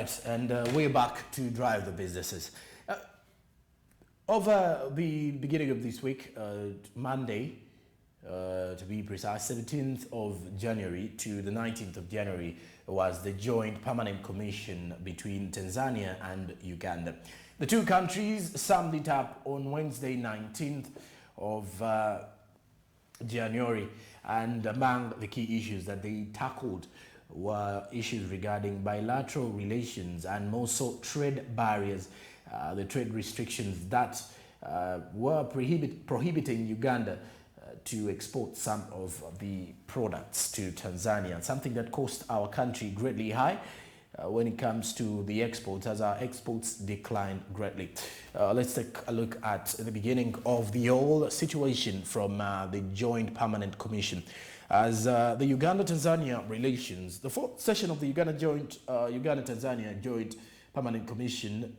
right, and we're back to drive the businesses. Over the beginning of this week, Monday, to be precise, 17th of January to the 19th of January was the Joint Permanent Commission between Tanzania and Uganda. The two countries summed it up on Wednesday, 19th of January, and among the key issues that they tackled were issues regarding bilateral relations and more so trade barriers, the trade restrictions that were prohibiting Uganda to export some of the products to Tanzania, something that cost our country greatly high when it comes to the exports, as our exports declined greatly. Let's take a look at the beginning of the whole situation from the Joint Permanent Commission. As the Uganda-Tanzania relations, the fourth session of the Uganda-Tanzania Joint Permanent Commission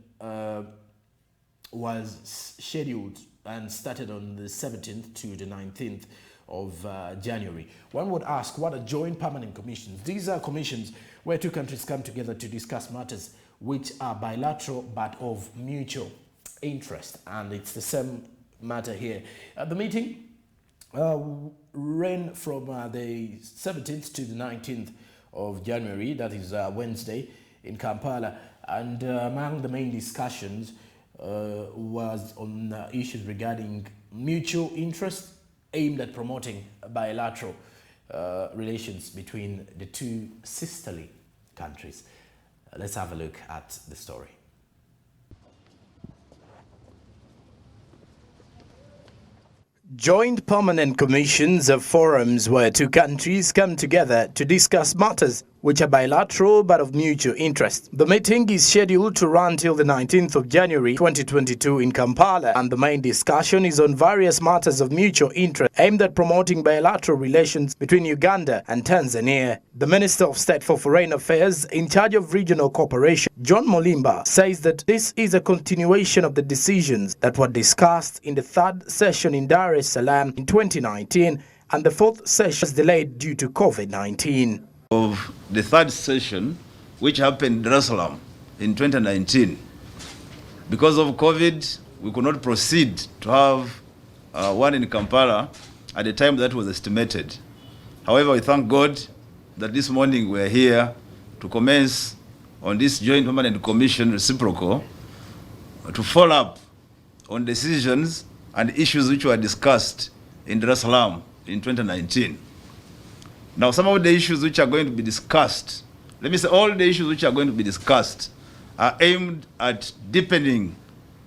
was scheduled and started on the 17th to the 19th of January. One would ask, what are joint permanent commissions? These are commissions where two countries come together to discuss matters which are bilateral but of mutual interest. And it's the same matter here. The meeting ran from the 17th to the 19th of January, that is Wednesday, in Kampala. And among the main discussions was on issues regarding mutual interest aimed at promoting bilateral relations between the two sisterly countries. Let's have a look at the story. Joint permanent commissions are forums where two countries come together to discuss matters which are bilateral but of mutual interest. The meeting is scheduled to run till the 19th of January 2022 in Kampala, and the main discussion is on various matters of mutual interest aimed at promoting bilateral relations between Uganda and Tanzania. The Minister of State for Foreign Affairs in charge of regional cooperation, John Molimba, says that this is a continuation of the decisions that were discussed in the third session in Dar es Salaam in 2019, and the fourth session was delayed due to COVID-19. Of the third session, which happened in Dar es Salaam in 2019. Because of COVID, we could not proceed to have one in Kampala at the time that was estimated. However, we thank God that this morning we are here to commence on this Joint Permanent Commission reciprocal to follow up on decisions and issues which were discussed in Dar es Salaam in 2019. Now, some of the issues which are going to be discussed, let me say all the issues which are going to be discussed are aimed at deepening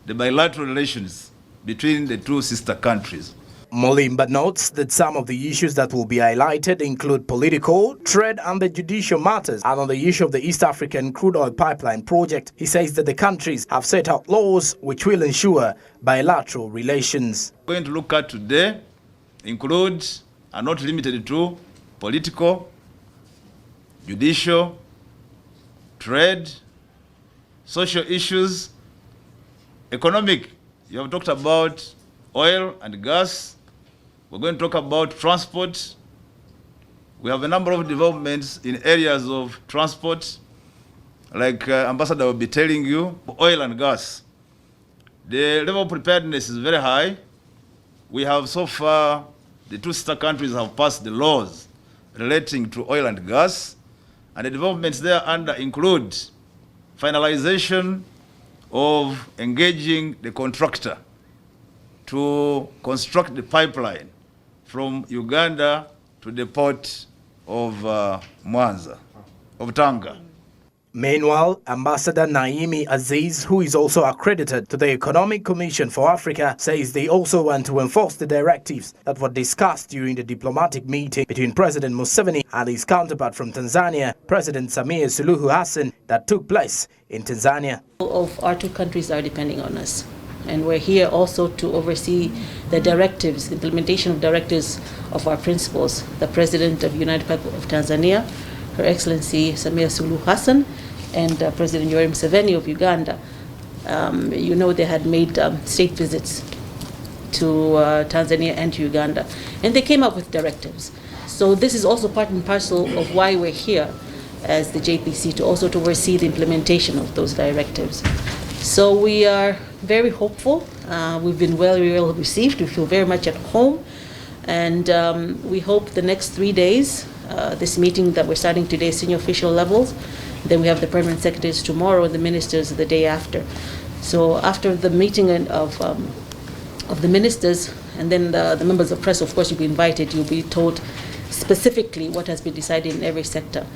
the bilateral relations between the two sister countries. Molimba notes that some of the issues that will be highlighted include political, trade and the judicial matters. And on the issue of the East African crude oil pipeline project, he says that the countries have set out laws which will ensure bilateral relations. What we're going to look at today include, are not limited to, political, judicial, trade, social issues, economic. You have talked about oil and gas. We're going to talk about transport. We have a number of developments in areas of transport, like Ambassador will be telling you, oil and gas. The level of preparedness is very high. We have so far, the two sister countries have passed the laws relating to oil and gas, and the developments there under include finalization of engaging the contractor to construct the pipeline from Uganda to the port of Mwanza, of Tanga. Meanwhile, Ambassador Naimi Aziz, who is also accredited to the Economic Commission for Africa, says they also want to enforce the directives that were discussed during the diplomatic meeting between President Museveni and his counterpart from Tanzania, President Samia Suluhu Hassan, that took place in Tanzania. Of our two countries are depending on us, and we're here also to oversee the directives, the implementation of directives of our principals. The President of the United People of Tanzania, Her Excellency Samia Suluhu Hassan, and President Yoweri Museveni of Uganda. You know, they had made state visits to Tanzania and to Uganda, and they came up with directives. So this is also part and parcel of why we're here. as the JPC to oversee the implementation of those directives. So we are very hopeful. We've been well received. We feel very much at home. And we hope the next 3 days, this meeting that we're starting today, senior official levels, then we have the permanent secretaries tomorrow and the ministers the day after. So after the meeting of the ministers, and then the members of press, of course, you'll be invited, you'll be told specifically what has been decided in every sector.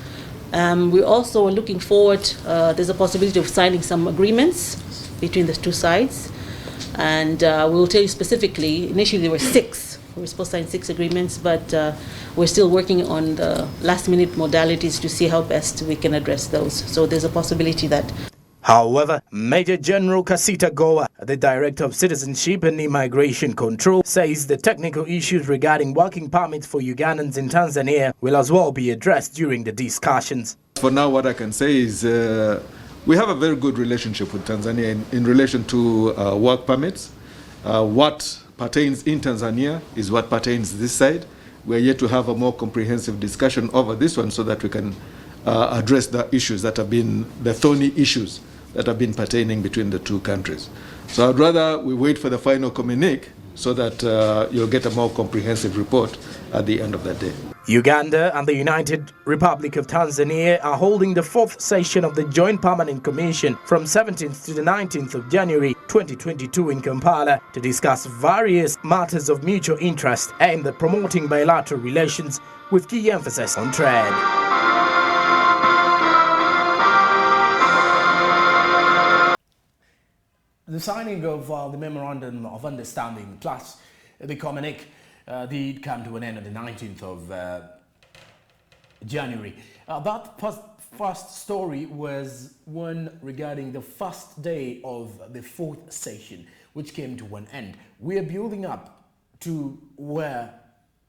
We also are looking forward, there's a possibility of signing some agreements between the two sides. And we'll tell you specifically, initially there were 6. We were supposed to sign 6 agreements, but we're still working on the last-minute modalities to see how best we can address those. So there's a possibility that. However, Major General Kasita Goa, the Director of Citizenship and Immigration Control, says the technical issues regarding working permits for Ugandans in Tanzania will as well be addressed during the discussions. For now, what I can say is we have a very good relationship with Tanzania in relation to work permits. What pertains in Tanzania is what pertains this side. We are yet to have a more comprehensive discussion over this one so that we can address the issues that have been, the thorny issues that have been pertaining between the two countries. So I'd rather we wait for the final communique so that you'll get a more comprehensive report at the end of the day. Uganda and the United Republic of Tanzania are holding the 4th session of the Joint Permanent Commission from 17th to the 19th of January 2022 in Kampala to discuss various matters of mutual interest aimed at promoting bilateral relations with key emphasis on trade. The signing of the Memorandum of Understanding plus the communique did come to an end on the 19th of January. That first story was one regarding the first day of the 4th session, which came to an end. We are building up to where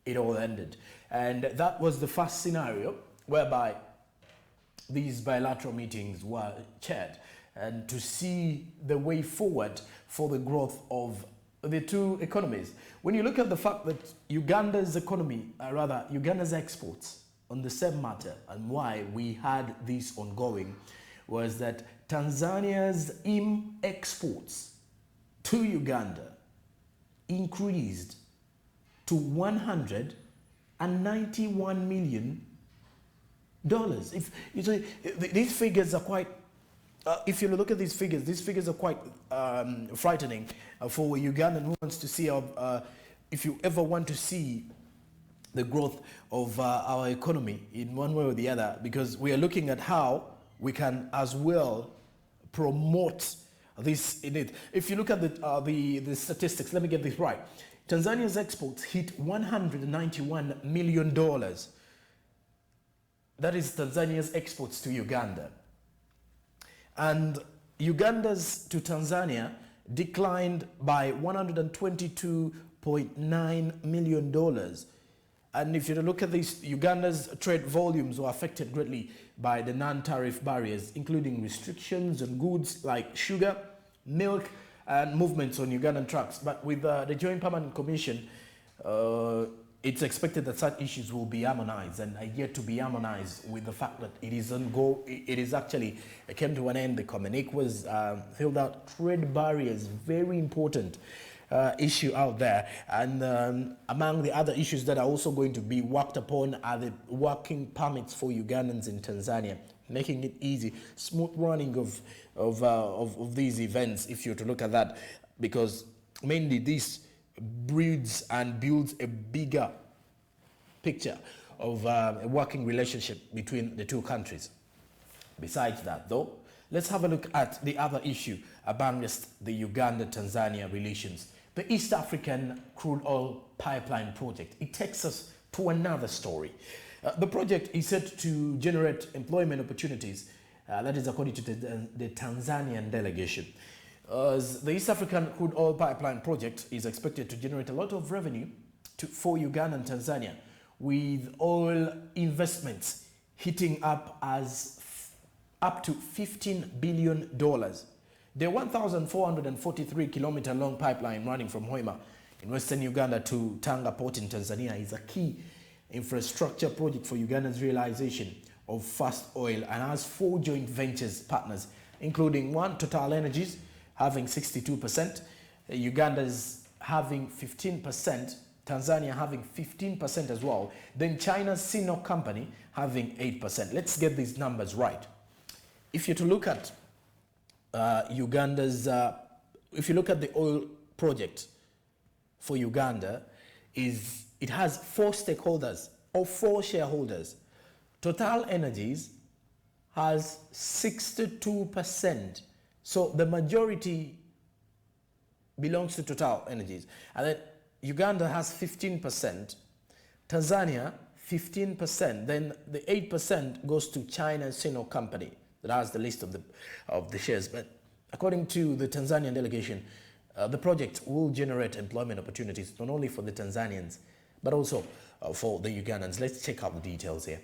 it all ended. And that was the first scenario whereby these bilateral meetings were chaired and to see the way forward for the growth of the two economies. When you look at the fact that Uganda's economy, Uganda's exports on the same matter and why we had this ongoing was that Tanzania's exports to Uganda increased to $191 million. If you say these figures are quite, if you look at these figures are quite frightening for Ugandan who wants to see, if you ever want to see the growth of our economy in one way or the other, because we are looking at how we can as well promote this in it. If you look at the statistics, let me get this right. Tanzania's exports hit $191 million. That is Tanzania's exports to Uganda. And Uganda's to Tanzania declined by $122.9 million. And if you look at this, Uganda's trade volumes were affected greatly by the non-tariff barriers, including restrictions on goods like sugar, milk, and movements on Ugandan trucks. But with the Joint Permanent Commission, it's expected that such issues will be harmonized and are yet to be harmonized with the fact that it is actually came to an end. The communique was filled out. Trade barriers, very important issue out there. And among the other issues that are also going to be worked upon are the working permits for Ugandans in Tanzania, making it easy, smooth running of these events, if you're to look at that, because mainly this breeds and builds a bigger picture of a working relationship between the two countries. Besides that, though, let's have a look at the other issue amongst the Uganda-Tanzania relations. The East African Crude Oil Pipeline Project. It takes us to another story. The project is set to generate employment opportunities. That is according to the Tanzanian delegation. The East African Crude Oil Pipeline Project is expected to generate a lot of revenue for Uganda and Tanzania, with oil investments hitting up to $15 billion. The 1,443-kilometer long pipeline running from Hoima in western Uganda to Tanga Port in Tanzania is a key infrastructure project for Uganda's realization of Fast Oil and has 4 joint ventures partners, including one, Total Energies, having 62%, Uganda's having 15%, Tanzania having 15% as well, then China's Sino company having 8%. Let's get these numbers right. If you're to look at Uganda's, if you look at the oil project for Uganda, it has 4 stakeholders or 4 shareholders. Total Energies has 62%. So the majority belongs to Total Energies. And then Uganda has 15%, Tanzania 15%, then the 8% goes to China's Sino company that has the list of the shares. But according to the Tanzanian delegation, the project will generate employment opportunities not only for the Tanzanians, but also for the Ugandans. Let's check out the details here.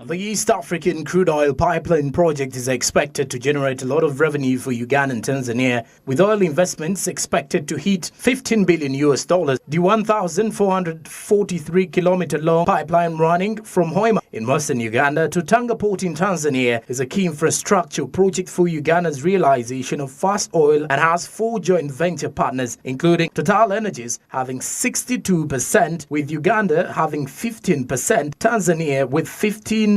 The East African crude oil pipeline project is expected to generate a lot of revenue for Uganda and Tanzania, with oil investments expected to hit $15 billion. The 1,443-kilometer long pipeline running from Hoima in western Uganda to Tanga Port in Tanzania is a key infrastructure project for Uganda's realization of fast oil and has 4 joint venture partners, including Total Energies having 62%, with Uganda having 15%, Tanzania with 15%,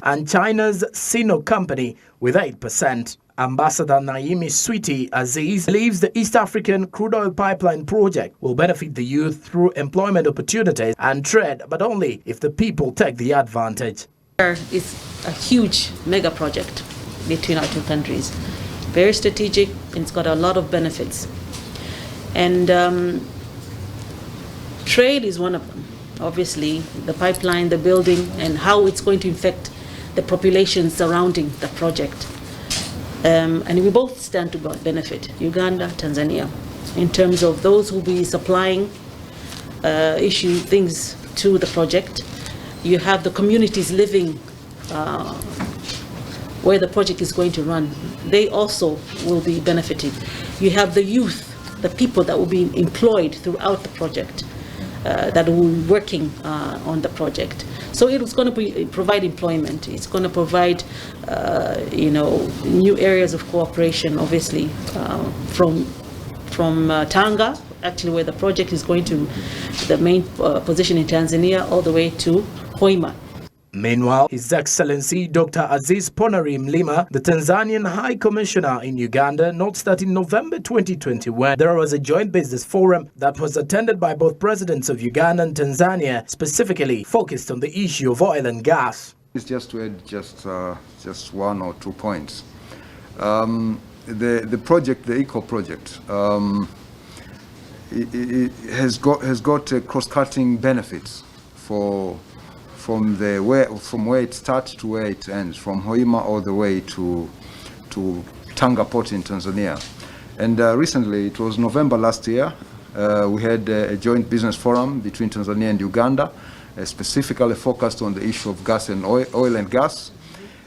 and China's Sino company with 8%. Ambassador Naimi Sweetie Aziz believes the East African crude oil pipeline project will benefit the youth through employment opportunities and trade, but only if the people take the advantage. It's a huge mega project between our 2 countries. Very strategic, and it's got a lot of benefits. And trade is one of them. Obviously, the pipeline, the building, and how it's going to affect the population surrounding the project. And we both stand to benefit, Uganda, Tanzania, in terms of those who will be supplying things to the project. You have the communities living where the project is going to run. They also will be benefiting. You have the youth, the people that will be employed throughout the project, that will be working on the project. So it was going to provide employment. It's going to provide, new areas of cooperation, obviously, from Tanga, actually where the project is going to, the main position in Tanzania, all the way to Hoima. Meanwhile, His Excellency Dr. Aziz Ponari Mlima, the Tanzanian High Commissioner in Uganda, notes that in November 2021, there was a joint business forum that was attended by both presidents of Uganda and Tanzania, specifically focused on the issue of oil and gas. It's just to add just 1 or 2 points. The project, the ECO project, it has got cross-cutting benefits from where it starts to where it ends, from Hoima all the way to Tanga Port in Tanzania. And recently, it was November last year, we had a joint business forum between Tanzania and Uganda, specifically focused on the issue of gas and oil and gas.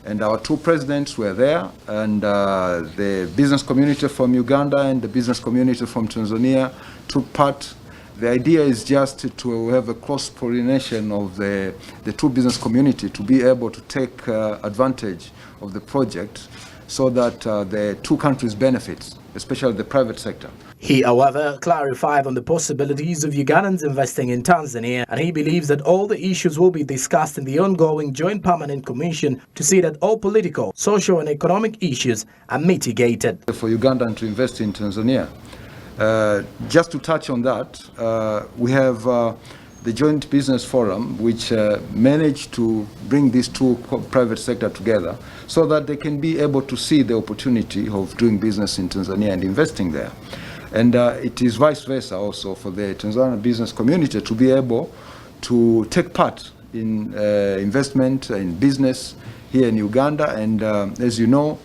And our 2 presidents were there, and the business community from Uganda and the business community from Tanzania took part. The idea is just to have a close coordination of the 2 business community to be able to take advantage of the project so that the 2 countries benefit, especially the private sector. He, however, clarified on the possibilities of Ugandans investing in Tanzania, and he believes that all the issues will be discussed in the ongoing Joint Permanent Commission to see that all political, social and economic issues are mitigated. For Ugandan to invest in Tanzania, just to touch on that, we have the Joint Business Forum, which managed to bring these 2 private sector together so that they can be able to see the opportunity of doing business in Tanzania and investing there. And it is vice versa also for the Tanzanian business community to be able to take part in investment in business here in Uganda. And as you know,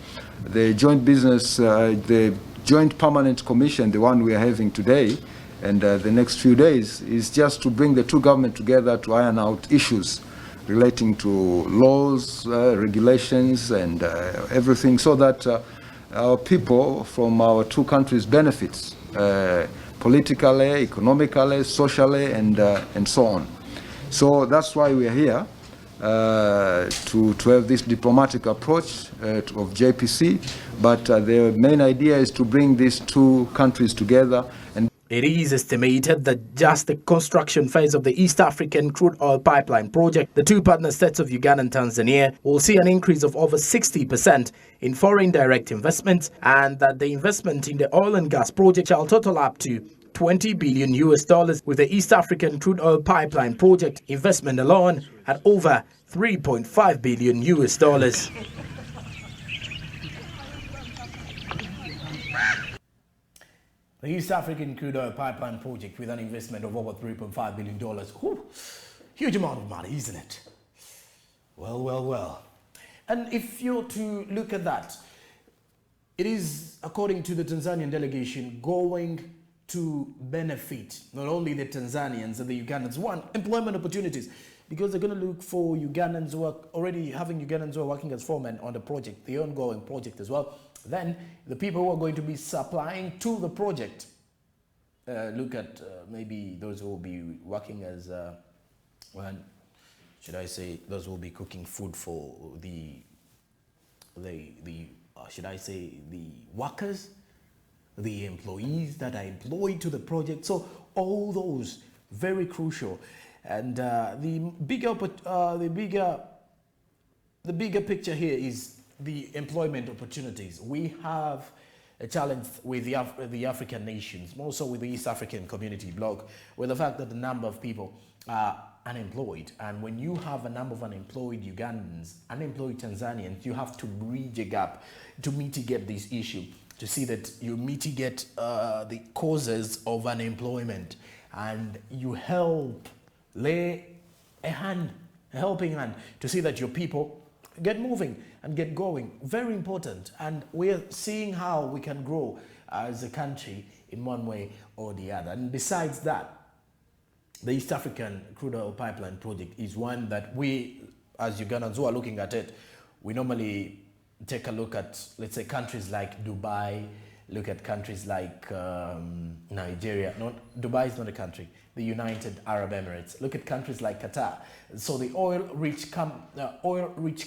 the joint business, the Joint Permanent Commission, the one we are having today, and the next few days, is just to bring the 2 governments together to iron out issues relating to laws, regulations, and everything, so that our people from our 2 countries benefits politically, economically, socially, and so on. So that's why we are here, to have this diplomatic approach of JPC, but the main idea is to bring these two countries together. And it is estimated that just the construction phase of the East African crude oil pipeline project, the two partner states of Uganda and Tanzania, will see an increase of over 60% in foreign direct investments, and that the investment in the oil and gas project shall total up to $20 billion, with the East African crude oil pipeline project investment alone at over $3.5 billion. The East African crude oil pipeline project with an investment of over $3.5 billion. Whew, huge amount of money, isn't it? Well, well, well. And if you're to look at that, it is, according to the Tanzanian delegation, going to benefit not only the Tanzanians and the Ugandans, one, employment opportunities, because they're going to look for Ugandans who are already having Ugandans who are working as foremen on the project, the ongoing project as well. Then the people who are going to be supplying to the project, look at maybe those who will be working as, should I say, those who will be cooking food for the should I say, the workers, the employees that are employed to the project. So all those very crucial. And the bigger picture here is the employment opportunities. We have a challenge with the African nations, more so with the East African Community bloc, with the fact that the number of people are unemployed. And when you have a number of unemployed Ugandans, unemployed Tanzanians, you have to bridge a gap to mitigate this issue, to see that you mitigate the causes of unemployment, and you help lay a helping hand to see that your people get moving and get going. Very important. And we're seeing how we can grow as a country in one way or the other. And besides that, the East African crude oil pipeline project is one that we, as Ugandans who are looking at it, we normally take a look at, let's say, countries like Dubai, look at countries like Nigeria. Dubai is not a country. The United Arab Emirates. Look at countries like Qatar. So the oil-rich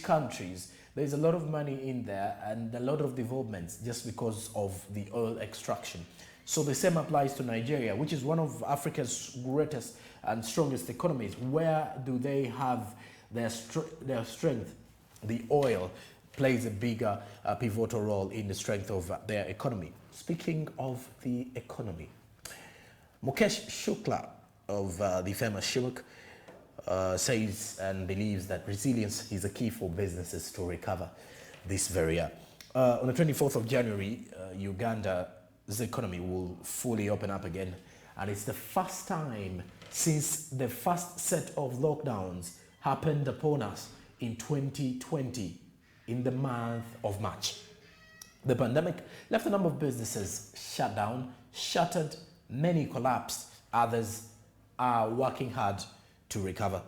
countries, there's a lot of money in there and a lot of developments just because of the oil extraction. So the same applies to Nigeria, which is one of Africa's greatest and strongest economies. Where do they have their strength? The oil plays a bigger pivotal role in the strength of their economy. Speaking of the economy, Mukesh Shukla of the famous Shimuk says and believes that resilience is a key for businesses to recover this very year. On the 24th of January, Uganda's economy will fully open up again, and it's the first time since the first set of lockdowns happened upon us in 2020 in the month of March. The pandemic left a number of businesses shut down, shuttered, many collapsed, others are working hard to recover.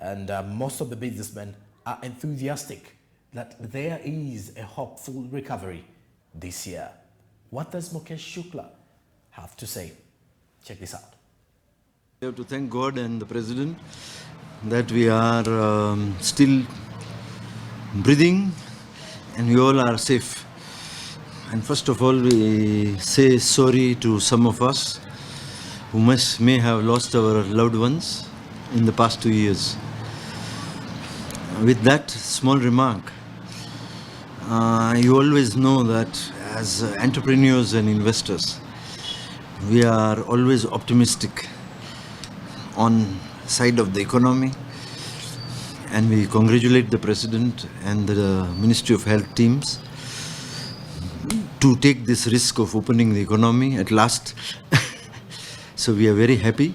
And most of the businessmen are enthusiastic that there is a hopeful recovery this year. What does Mukesh Shukla have to say? Check this out. We have to thank God and the President that we are still breathing and we all are safe. And first of all, we say sorry to some of us who may have lost our loved ones in the past 2 years. With that small remark, you always know that as entrepreneurs and investors, we are always optimistic on side of the economy, and we congratulate the President and the Ministry of Health teams to take this risk of opening the economy at last. So we are very happy.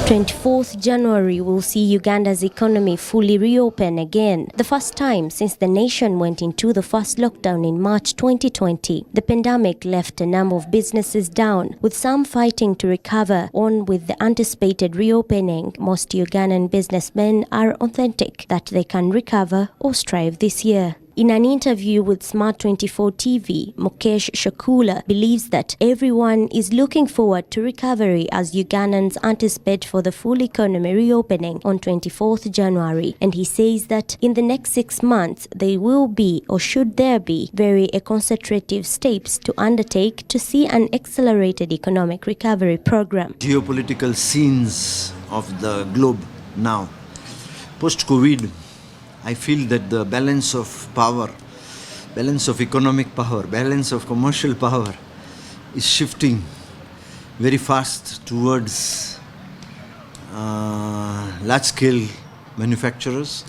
24th January will see Uganda's economy fully reopen again, the first time since the nation went into the first lockdown in March 2020. The pandemic left a number of businesses down, with some fighting to recover on with the anticipated reopening. Most Ugandan businessmen are authentic that they can recover or strive this year. In an interview with Smart24 TV, Mukesh Shakula believes that everyone is looking forward to recovery as Ugandans anticipate for the full economy reopening on 24th January. And he says that in the next 6 months, there will be, or should there be, very concentrative steps to undertake to see an accelerated economic recovery program. Geopolitical scenes of the globe now. Post-COVID, I feel that the balance of power, balance of economic power, balance of commercial power is shifting very fast towards large-scale manufacturers,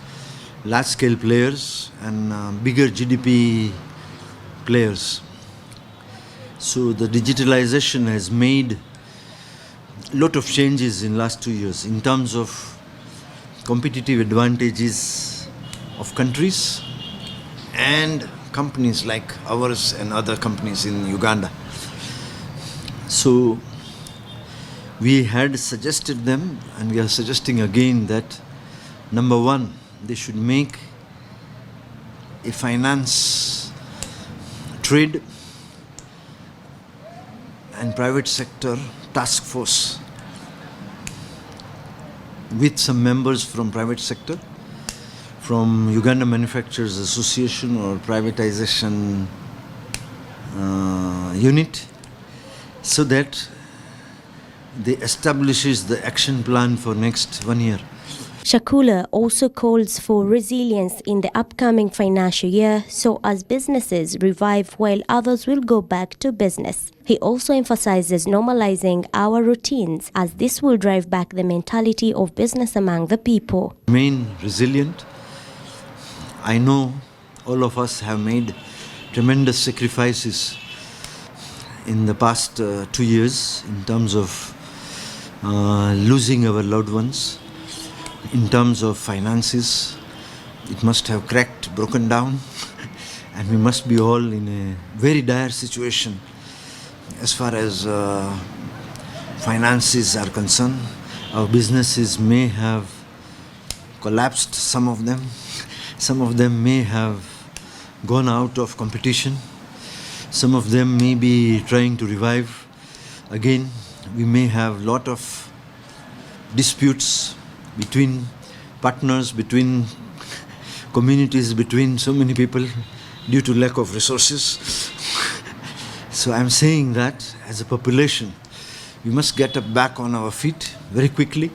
large-scale players, and bigger GDP players. So the digitalization has made a lot of changes in last 2 years in terms of competitive advantages of countries and companies like ours and other companies in Uganda. So we had suggested them, and we are suggesting again, that number one, they should make a finance, trade and private sector task force with some members from private sector, from Uganda Manufacturers Association or privatization unit, so that they establishes the action plan for next 1 year. Shakula also calls for resilience in the upcoming financial year so as businesses revive while others will go back to business. He also emphasizes normalizing our routines as this will drive back the mentality of business among the people. Remain resilient. I know all of us have made tremendous sacrifices in the past 2 years in terms of losing our loved ones, in terms of finances. It must have cracked, broken down, and we must be all in a very dire situation as far as finances are concerned. Our businesses may have collapsed, some of them. Some of them may have gone out of competition. Some of them may be trying to revive. Again, we may have a lot of disputes between partners, between communities, between so many people due to lack of resources. So I'm saying that as a population, we must get back on our feet very quickly,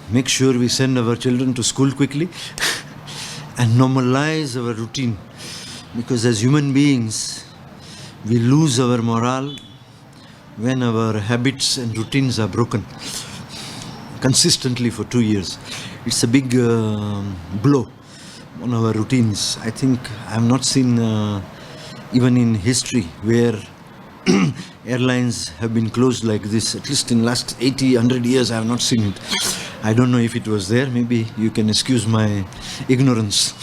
make sure we send our children to school quickly, and normalize our routine, because as human beings, we lose our morale when our habits and routines are broken consistently for 2 years. It's a big blow on our routines. I think I have not seen, even in history, where airlines have been closed like this. At least in last 80, 100 years, I have not seen it. I don't know if it was there. Maybe you can excuse my ignorance.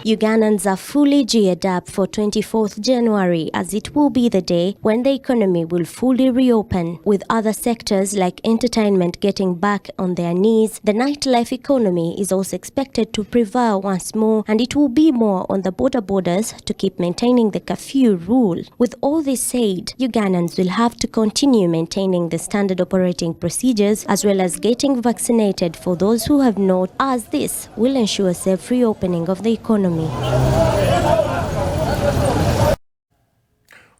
Ugandans are fully geared up for 24th January as it will be the day when the economy will fully reopen. With other sectors like entertainment getting back on their knees, the nightlife economy is also expected to prevail once more, and it will be more on the borders to keep maintaining the curfew rule. With all this said, Ugandans will have to continue maintaining the standard operating procedures as well as getting vaccinated for those who have not, as this will ensure safe reopening of the economy.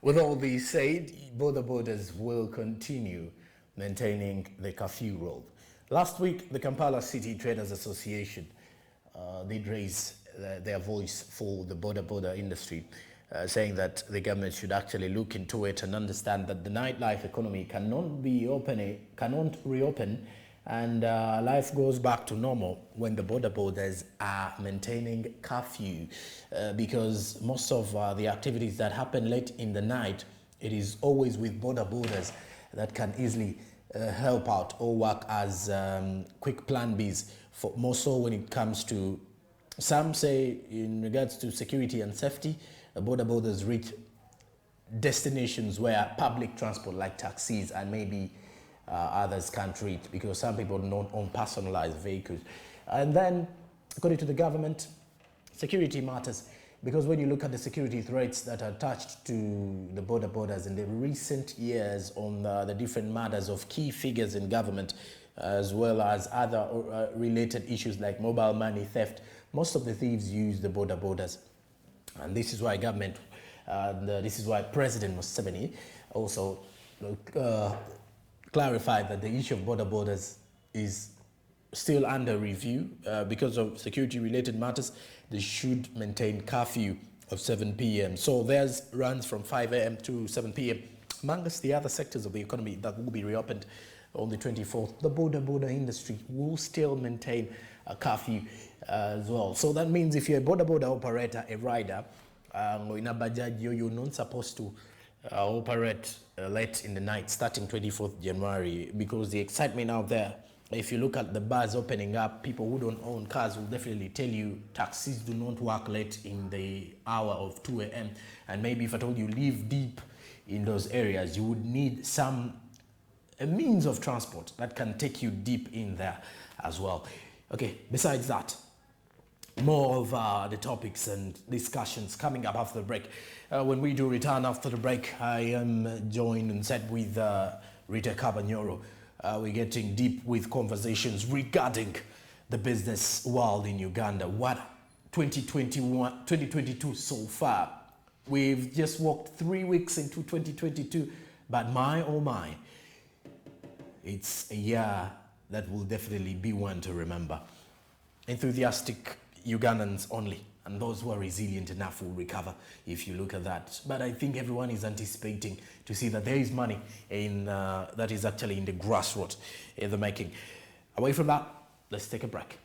With all this said, borders will continue maintaining the curfew rule. Last week, the Kampala City Traders Association did raise their voice for the border industry, saying that the government should actually look into it and understand that the nightlife economy cannot reopen, and life goes back to normal when the borders are maintaining curfew, because most of the activities that happen late in the night, it is always with borders that can easily help out or work as quick plan Bs, for more so when it comes to, some say in regards to security and safety, borders reach destinations where public transport like taxis and maybe others can't reach, because some people don't own personalized vehicles. And then, according to the government, security matters because when you look at the security threats that are attached to the borders in the recent years on the different matters of key figures in government, as well as other related issues like mobile money theft, most of the thieves use the borders. And this is why government, this is why President Museveni also clarified that the issue of borders is still under review because of security-related matters. They should maintain curfew of 7 p.m. So theirs runs from 5 a.m. to 7 p.m. Amongst the other sectors of the economy that will be reopened on the 24th, the border industry will still maintain a curfew as well. So that means if you're a border operator, a rider, in a Bajaj, you're not supposed to operate late in the night starting 24th January, because the excitement out there, if you look at the bars opening up, people who don't own cars will definitely tell you taxis do not work late in the hour of 2 a.m. And maybe if I told you live deep in those areas, you would need a means of transport that can take you deep in there as well. Okay, besides that, more of the topics and discussions coming up after the break. When we do return after the break, I am joined and set with Rita Cabanyoro. We're getting deep with conversations regarding the business world in Uganda. What 2022 so far. We've just walked 3 weeks into 2022, but my oh my, it's a year that will definitely be one to remember. Enthusiastic Ugandans only, and those who are resilient enough will recover if you look at that. But I think everyone is anticipating to see that there is money in that is actually in the grassroots in the making. Away from that, let's take a break.